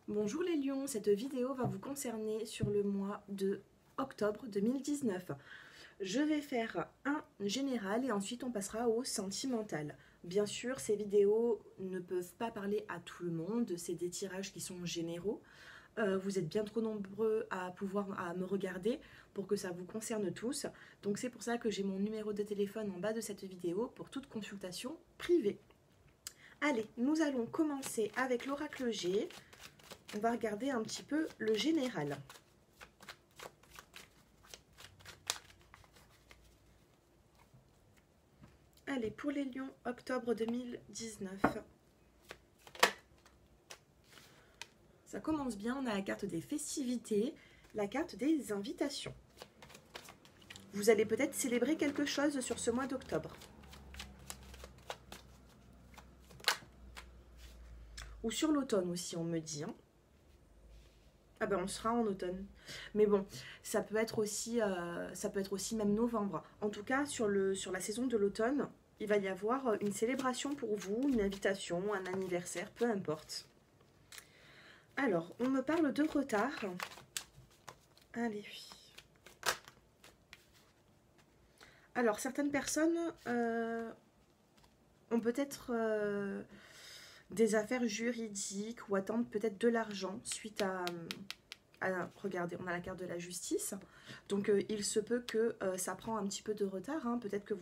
Bonjour les lions, cette vidéo va vous concerner sur le mois de octobre 2019. Je vais faire un général et ensuite on passera au sentimental. Bien sûr, ces vidéos ne peuvent pas parler à tout le monde, c'est des tirages qui sont généraux. Vous êtes bien trop nombreux à me regarder pour que ça vous concerne tous. Donc c'est pour ça que j'ai mon numéro de téléphone en bas de cette vidéo pour toute consultation privée. Allez, nous allons commencer avec l'oracle G. On va regarder un petit peu le général. Allez, pour les lions, octobre 2019. Ça commence bien, on a la carte des festivités, la carte des invitations. Vous allez peut-être célébrer quelque chose sur ce mois d'octobre. Ou sur l'automne aussi, on me dit. Hein. Ah ben on sera en automne. Mais bon, ça peut être aussi même novembre. En tout cas, sur la saison de l'automne, il va y avoir une célébration pour vous, une invitation, un anniversaire, peu importe. Alors, on me parle de retard. Allez. Alors, certaines personnes ont peut-être des affaires juridiques ou attendent peut-être de l'argent suite à regardez, on a la carte de la justice. Donc, il se peut que ça prend un petit peu de retard. Hein. Peut-être que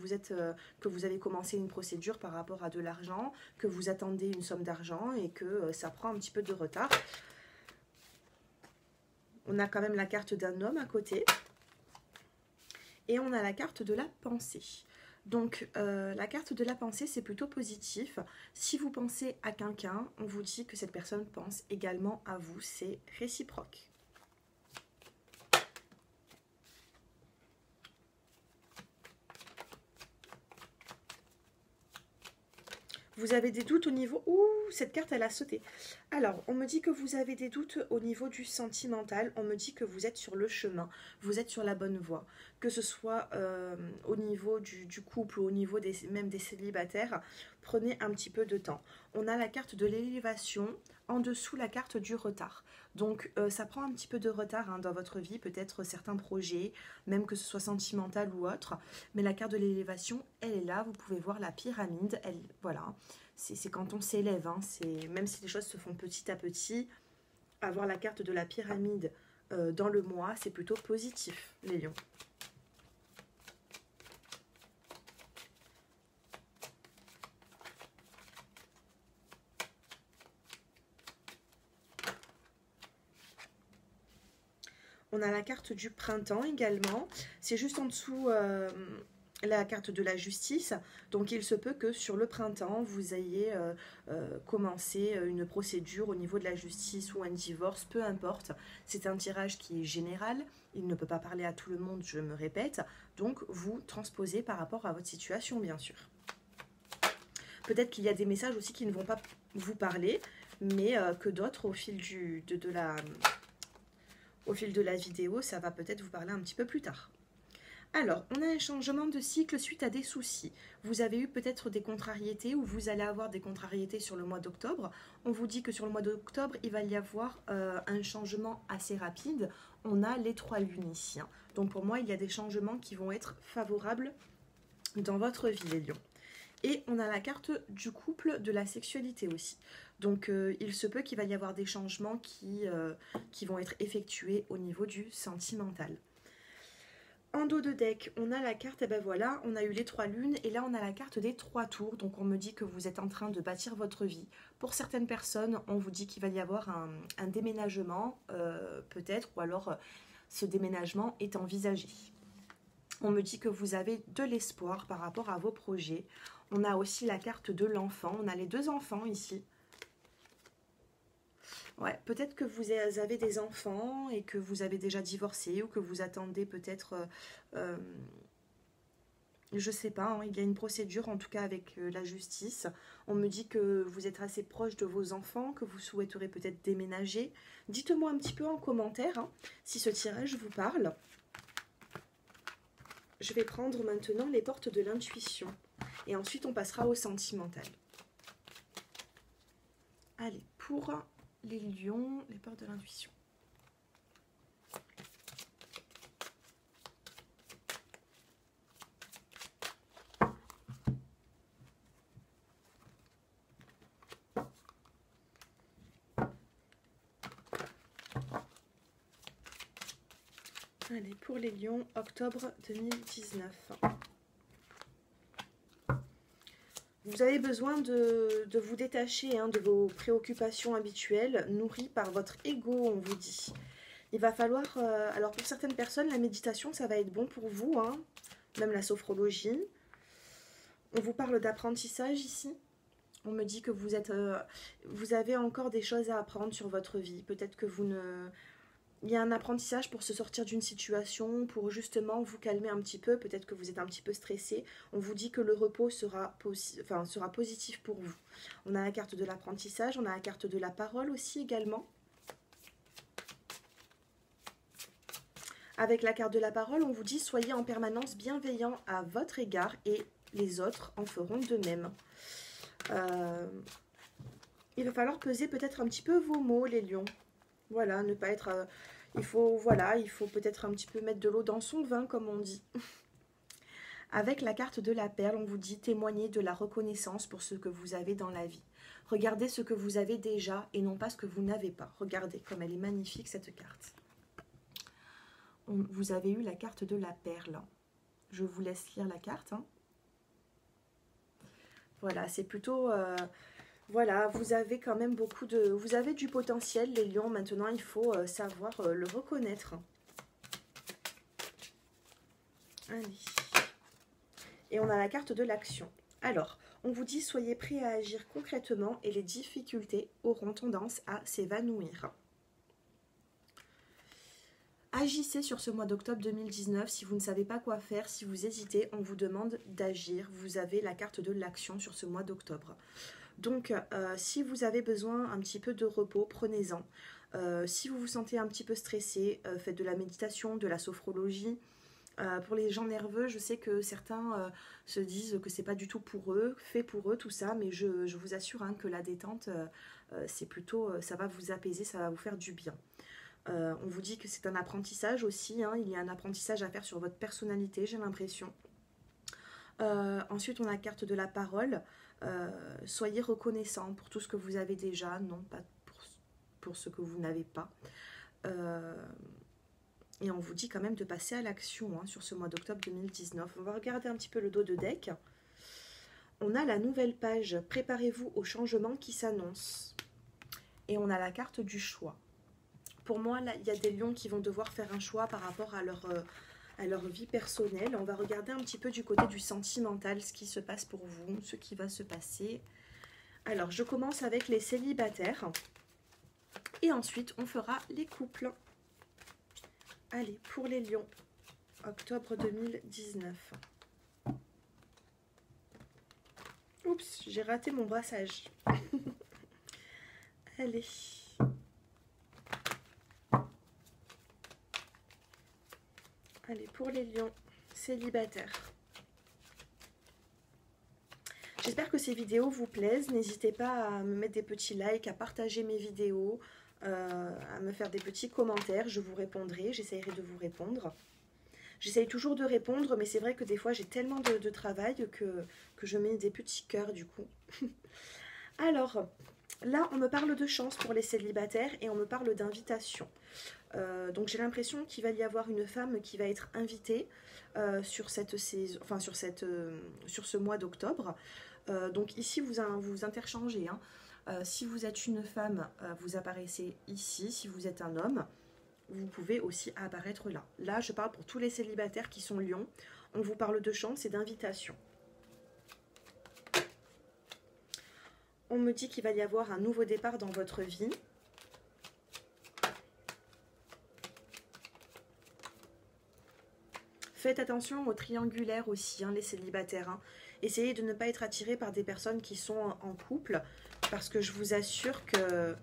vous avez commencé une procédure par rapport à de l'argent, que vous attendez une somme d'argent et que ça prend un petit peu de retard. On a quand même la carte d'un homme à côté. Et on a la carte de la pensée. Donc, la carte de la pensée, c'est plutôt positif. Si vous pensez à quelqu'un, on vous dit que cette personne pense également à vous. C'est réciproque. Vous avez des doutes au niveau... Ouh, cette carte, elle a sauté. Alors, on me dit que vous avez des doutes au niveau du sentimental. On me dit que vous êtes sur le chemin. Vous êtes sur la bonne voie. Que ce soit au niveau du couple ou au niveau même des célibataires, prenez un petit peu de temps. On a la carte de l'élévation, en dessous la carte du retard. Donc, ça prend un petit peu de retard hein, dans votre vie, peut-être certains projets, même que ce soit sentimental ou autre. Mais la carte de l'élévation, elle est là. Vous pouvez voir la pyramide. Voilà, c'est quand on s'élève. Hein, même si les choses se font petit à petit, avoir la carte de la pyramide dans le mois, c'est plutôt positif, les lions. On a la carte du printemps également. C'est juste en dessous la carte de la justice. Donc il se peut que sur le printemps, vous ayez commencé une procédure au niveau de la justice ou un divorce, peu importe. C'est un tirage qui est général. Il ne peut pas parler à tout le monde, je me répète. Donc vous transposez par rapport à votre situation, bien sûr. Peut-être qu'il y a des messages aussi qui ne vont pas vous parler, mais que d'autres au fil au fil de la vidéo, ça va peut-être vous parler un petit peu plus tard. Alors, on a un changement de cycle suite à des soucis. Vous avez eu peut-être des contrariétés ou vous allez avoir des contrariétés sur le mois d'octobre. On vous dit que sur le mois d'octobre, il va y avoir un changement assez rapide. On a les 3 lunes ici. Hein. Donc pour moi, il y a des changements qui vont être favorables dans votre vie, les lions. Et on a la carte du couple, de la sexualité aussi. Donc il se peut qu'il va y avoir des changements qui vont être effectués au niveau du sentimental. En dos de deck, on a la carte, et ben voilà, on a eu les 3 lunes, et là on a la carte des 3 tours, donc on me dit que vous êtes en train de bâtir votre vie. Pour certaines personnes, on vous dit qu'il va y avoir un déménagement, peut-être, ou alors ce déménagement est envisagé. On me dit que vous avez de l'espoir par rapport à vos projets. On a aussi la carte de l'enfant, on a les 2 enfants ici. Ouais, peut-être que vous avez des enfants et que vous avez déjà divorcé ou que vous attendez peut-être, je sais pas, hein, il y a une procédure en tout cas avec la justice. On me dit que vous êtes assez proche de vos enfants, que vous souhaiterez peut-être déménager. Dites-moi un petit peu en commentaire hein, si ce tirage vous parle. Je vais prendre maintenant les portes de l'intuition et ensuite on passera au sentimental. Allez, pour les lions, les peurs de l'intuition. Allez, pour les lions, octobre 2019. Vous avez besoin de vous détacher de vos préoccupations habituelles, nourries par votre ego, on vous dit. Il va falloir... alors pour certaines personnes, la méditation, ça va être bon pour vous, même la sophrologie. On vous parle d'apprentissage ici. On me dit que vous avez encore des choses à apprendre sur votre vie. Peut-être que vous ne... Il y a un apprentissage pour se sortir d'une situation, pour justement vous calmer un petit peu. Peut-être que vous êtes un petit peu stressé. On vous dit que le repos sera positif pour vous. On a la carte de l'apprentissage, on a la carte de la parole aussi également. Avec la carte de la parole, on vous dit soyez en permanence bienveillant à votre égard et les autres en feront de même. Il va falloir peser peut-être un petit peu vos mots, les lions. Voilà, ne pas être... il faut peut-être un petit peu mettre de l'eau dans son vin, comme on dit. Avec la carte de la perle, on vous dit témoigner de la reconnaissance pour ce que vous avez dans la vie. Regardez ce que vous avez déjà et non pas ce que vous n'avez pas. Regardez comme elle est magnifique, cette carte. Vous avez eu la carte de la perle. Je vous laisse lire la carte. Voilà, c'est plutôt... voilà, vous avez quand même beaucoup de... Vous avez du potentiel, les lions. Maintenant, il faut savoir le reconnaître. Allez. Et on a la carte de l'action. Alors, on vous dit soyez prêts à agir concrètement et les difficultés auront tendance à s'évanouir. Agissez sur ce mois d'octobre 2019. Si vous ne savez pas quoi faire, si vous hésitez, on vous demande d'agir. Vous avez la carte de l'action sur ce mois d'octobre. Donc, si vous avez besoin un petit peu de repos, prenez-en. Si vous vous sentez un petit peu stressé, faites de la méditation, de la sophrologie. Pour les gens nerveux, je sais que certains se disent que c'est pas du tout pour eux, fait pour eux tout ça, mais je vous assure que la détente, c'est plutôt, ça va vous apaiser, ça va vous faire du bien. On vous dit que c'est un apprentissage aussi, il y a un apprentissage à faire sur votre personnalité, j'ai l'impression. Ensuite, on a la carte de la parole. Soyez reconnaissant pour tout ce que vous avez déjà, non pas pour ce que vous n'avez pas. Et on vous dit quand même de passer à l'action sur ce mois d'octobre 2019. On va regarder un petit peu le dos de deck. On a la nouvelle page. Préparez-vous au changement qui s'annonce. Et on a la carte du choix. Pour moi, là, il y a des lions qui vont devoir faire un choix par rapport à leur vie personnelle. On va regarder un petit peu du côté du sentimental, ce qui se passe pour vous, ce qui va se passer. Alors, je commence avec les célibataires. Et ensuite, on fera les couples. Allez, pour les lions, octobre 2019. Oups, j'ai raté mon brassage. Allez. Allez, pour les lions célibataires. J'espère que ces vidéos vous plaisent. N'hésitez pas à me mettre des petits likes, à partager mes vidéos, à me faire des petits commentaires. Je vous répondrai, j'essaierai de vous répondre. J'essaye toujours de répondre, mais c'est vrai que des fois j'ai tellement de travail que je mets des petits cœurs du coup. Alors, là on me parle de chance pour les célibataires et on me parle d'invitation. Donc j'ai l'impression qu'il va y avoir une femme qui va être invitée sur cette saison, enfin sur ce mois d'octobre. Donc ici vous interchangez. Si vous êtes une femme, vous apparaissez ici. Si vous êtes un homme, vous pouvez aussi apparaître là. Là, je parle pour tous les célibataires qui sont lions. On vous parle de chance et d'invitation. On me dit qu'il va y avoir un nouveau départ dans votre vie. Faites attention aux triangulaires aussi, les célibataires. Essayez de ne pas être attiré par des personnes qui sont en couple, parce que je vous assure que,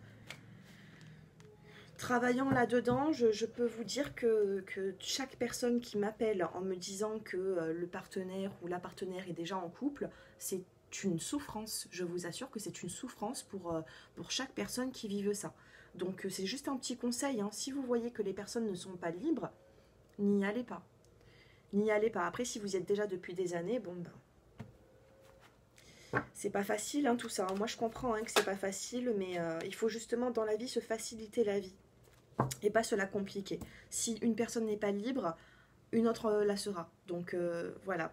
travaillant là-dedans, je peux vous dire que chaque personne qui m'appelle en me disant que le partenaire ou la partenaire est déjà en couple, c'est une souffrance. Je vous assure que c'est une souffrance pour chaque personne qui vive ça. Donc c'est juste un petit conseil, hein. Si vous voyez que les personnes ne sont pas libres, n'y allez pas. N'y allez pas. Après, si vous y êtes déjà depuis des années, bon ben, c'est pas facile hein, tout ça. Moi je comprends hein, que c'est pas facile, mais il faut justement dans la vie se faciliter la vie et pas se la compliquer. Si une personne n'est pas libre, une autre la sera. Donc voilà,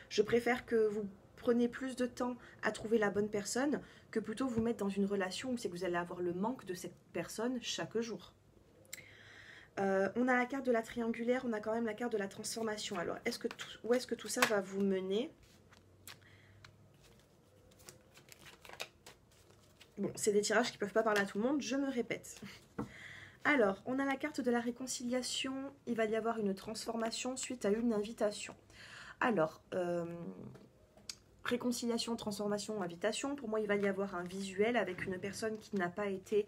je préfère que vous preniez plus de temps à trouver la bonne personne que plutôt vous mettre dans une relation où c'est que vous allez avoir le manque de cette personne chaque jour. On a la carte de la triangulaire, on a quand même la carte de la transformation. Alors, où est-ce que tout ça va vous mener? Bon, c'est des tirages qui ne peuvent pas parler à tout le monde, je me répète. Alors, on a la carte de la réconciliation, il va y avoir une transformation suite à une invitation. Alors, réconciliation, transformation, invitation, pour moi il va y avoir un visuel avec une personne qui n'a pas été,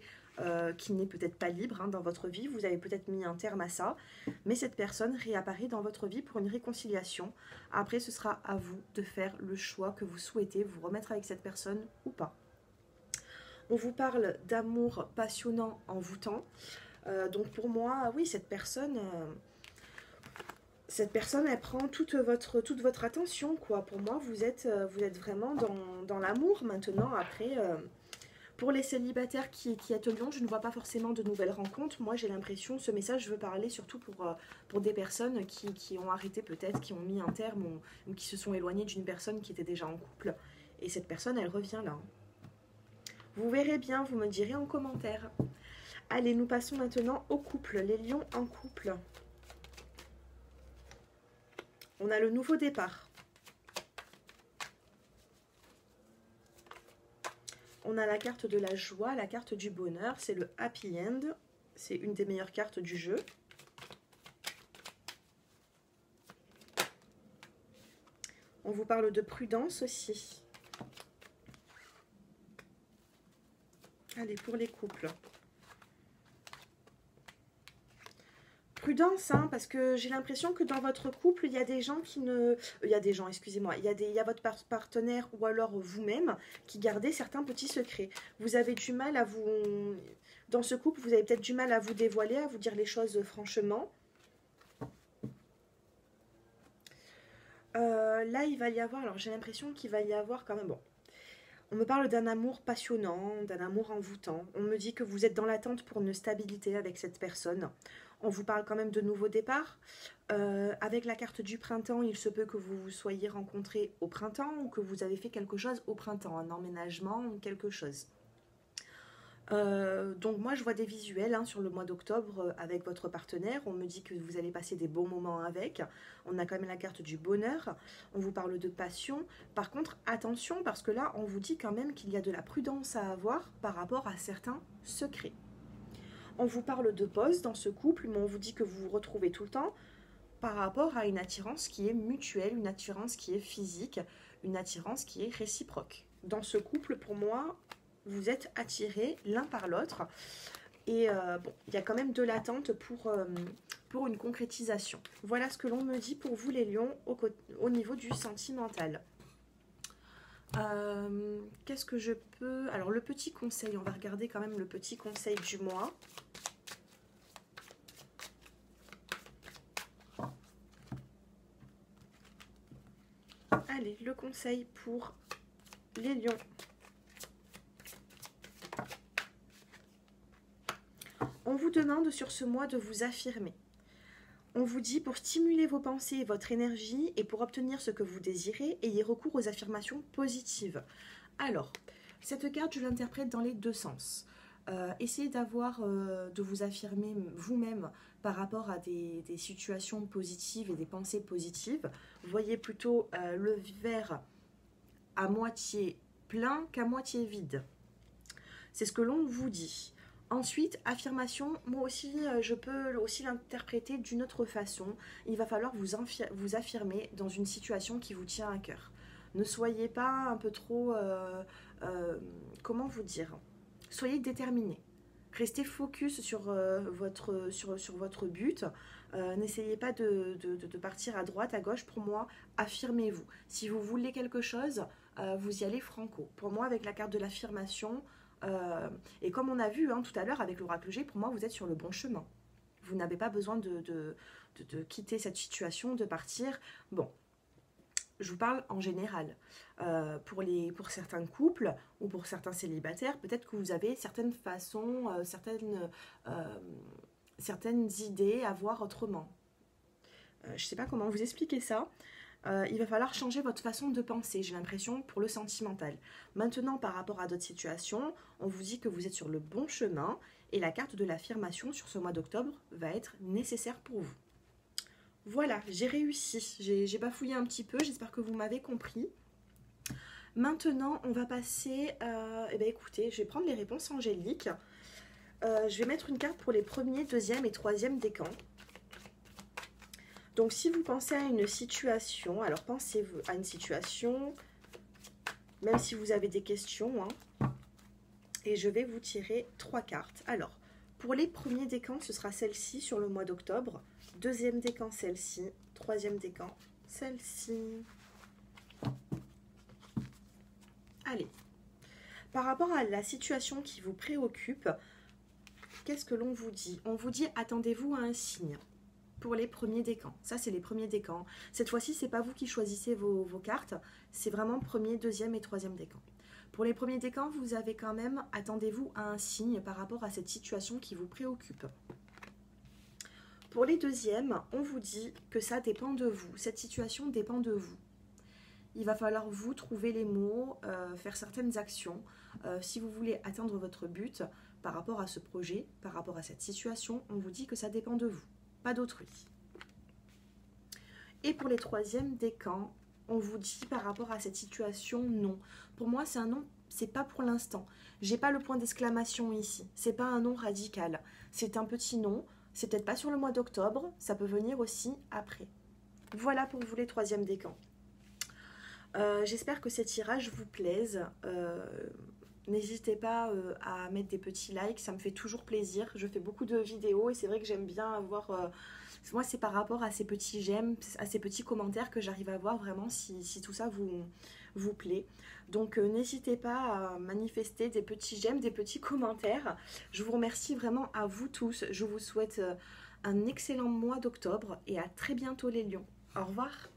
qui n'est peut-être pas libre hein, dans votre vie, vous avez peut-être mis un terme à ça, mais cette personne réapparaît dans votre vie pour une réconciliation. Après ce sera à vous de faire le choix que vous souhaitez, vous remettre avec cette personne ou pas. On vous parle d'amour passionnant, envoûtant. Donc pour moi, oui, cette personne, elle prend toute votre attention, quoi. Pour moi, vous êtes vraiment dans l'amour maintenant. Après, pour les célibataires qui êtes Lyon, je ne vois pas forcément de nouvelles rencontres. Moi, j'ai l'impression, ce message, je veux parler surtout pour des personnes qui ont arrêté peut-être, qui ont mis un terme ou qui se sont éloignées d'une personne qui était déjà en couple. Et cette personne, elle revient là. Vous verrez bien, vous me direz en commentaire. Allez, nous passons maintenant au couple, les lions en couple. On a le nouveau départ. On a la carte de la joie, la carte du bonheur, c'est le happy end. C'est une des meilleures cartes du jeu. On vous parle de prudence aussi. Allez, pour les couples. Prudence, hein, parce que j'ai l'impression que dans votre couple, il y a des gens qui ne... il y a des gens, excusez-moi, il y a votre partenaire ou alors vous-même qui gardez certains petits secrets. Vous avez du mal à vous... Dans ce couple, vous avez peut-être du mal à vous dévoiler, à vous dire les choses franchement. Là, il va y avoir... Alors, j'ai l'impression qu'il va y avoir quand même... Bon. On me parle d'un amour passionnant, d'un amour envoûtant. On me dit que vous êtes dans l'attente pour une stabilité avec cette personne. On vous parle quand même de nouveau départ. Avec la carte du printemps, il se peut que vous vous soyez rencontrés au printemps ou que vous avez fait quelque chose au printemps, un emménagement ou quelque chose. Donc moi je vois des visuels hein, sur le mois d'octobre avec votre partenaire. On me dit que vous allez passer des bons moments avec. On a quand même la carte du bonheur. On vous parle de passion. Par contre attention parce que là on vous dit quand même qu'il y a de la prudence à avoir par rapport à certains secrets. On vous parle de pause dans ce couple, mais on vous dit que vous vous retrouvez tout le temps par rapport à une attirance qui est mutuelle, une attirance qui est physique, une attirance qui est réciproque. Dans ce couple, pour moi, vous êtes attirés l'un par l'autre. Et bon, il y a quand même de l'attente pour une concrétisation. Voilà ce que l'on me dit pour vous les lions au niveau du sentimental. Qu'est-ce que je peux... Alors le petit conseil, on va regarder quand même le petit conseil du mois. Allez, le conseil pour les lions. On vous demande sur ce mois de vous affirmer. On vous dit pour stimuler vos pensées et votre énergie et pour obtenir ce que vous désirez, ayez recours aux affirmations positives. Alors, cette carte, je l'interprète dans les deux sens. Essayez de vous affirmer vous-même par rapport à des situations positives et des pensées positives. Voyez plutôt le verre à moitié plein qu'à moitié vide. C'est ce que l'on vous dit. Ensuite, affirmation, moi aussi, je peux aussi l'interpréter d'une autre façon. Il va falloir vous affirmer dans une situation qui vous tient à cœur. Ne soyez pas un peu trop... comment vous dire? Soyez déterminé. Restez focus sur votre but. N'essayez pas de partir à droite, à gauche. Pour moi, affirmez-vous. Si vous voulez quelque chose, vous y allez franco. Pour moi, avec la carte de l'affirmation, Et comme on a vu hein, tout à l'heure avec l'oracle G, pour moi, vous êtes sur le bon chemin. Vous n'avez pas besoin de quitter cette situation, de partir. Bon, je vous parle en général. Pour certains couples ou pour certains célibataires, peut-être que vous avez certaines façons, certaines idées à voir autrement. Je ne sais pas comment vous expliquer ça. Il va falloir changer votre façon de penser, j'ai l'impression, pour le sentimental. Maintenant, par rapport à d'autres situations, on vous dit que vous êtes sur le bon chemin et la carte de l'affirmation sur ce mois d'octobre va être nécessaire pour vous. Voilà, j'ai réussi. J'ai bafouillé un petit peu, j'espère que vous m'avez compris. Maintenant, on va passer... eh bien, écoutez, je vais prendre les réponses angéliques. Je vais mettre une carte pour les premiers, deuxième et troisième décans. Donc, si vous pensez à une situation, alors pensez-vous à une situation, même si vous avez des questions, hein, et je vais vous tirer 3 cartes. Alors, pour les premiers décans, ce sera celle-ci sur le mois d'octobre, deuxième décan, celle-ci, troisième décan, celle-ci. Allez, par rapport à la situation qui vous préoccupe, qu'est-ce que l'on vous dit? On vous dit, attendez-vous à un signe. Pour les premiers décans. Ça, c'est les premiers décans. Cette fois-ci, c'est pas vous qui choisissez vos cartes. C'est vraiment premier, deuxième et troisième décan. Pour les premiers décans, vous avez quand même, attendez-vous à un signe par rapport à cette situation qui vous préoccupe. Pour les deuxièmes, on vous dit que ça dépend de vous. Cette situation dépend de vous. Il va falloir vous trouver les mots, faire certaines actions. Si vous voulez atteindre votre but par rapport à ce projet, par rapport à cette situation, on vous dit que ça dépend de vous. Pas d'autrui. Et pour les troisièmes décans, on vous dit par rapport à cette situation, non. Pour moi, c'est un non, c'est pas pour l'instant. J'ai pas le point d'exclamation ici. C'est pas un non radical. C'est un petit non. C'est peut-être pas sur le mois d'octobre. Ça peut venir aussi après. Voilà pour vous les troisièmes décans. J'espère que ces tirages vous plaisent. N'hésitez pas à mettre des petits likes, ça me fait toujours plaisir. Je fais beaucoup de vidéos et c'est vrai que j'aime bien avoir... moi, c'est par rapport à ces petits j'aime, à ces petits commentaires que j'arrive à voir vraiment si tout ça vous plaît. Donc, n'hésitez pas à manifester des petits j'aime, des petits commentaires. Je vous remercie vraiment à vous tous. Je vous souhaite un excellent mois d'octobre et à très bientôt les lions. Au revoir.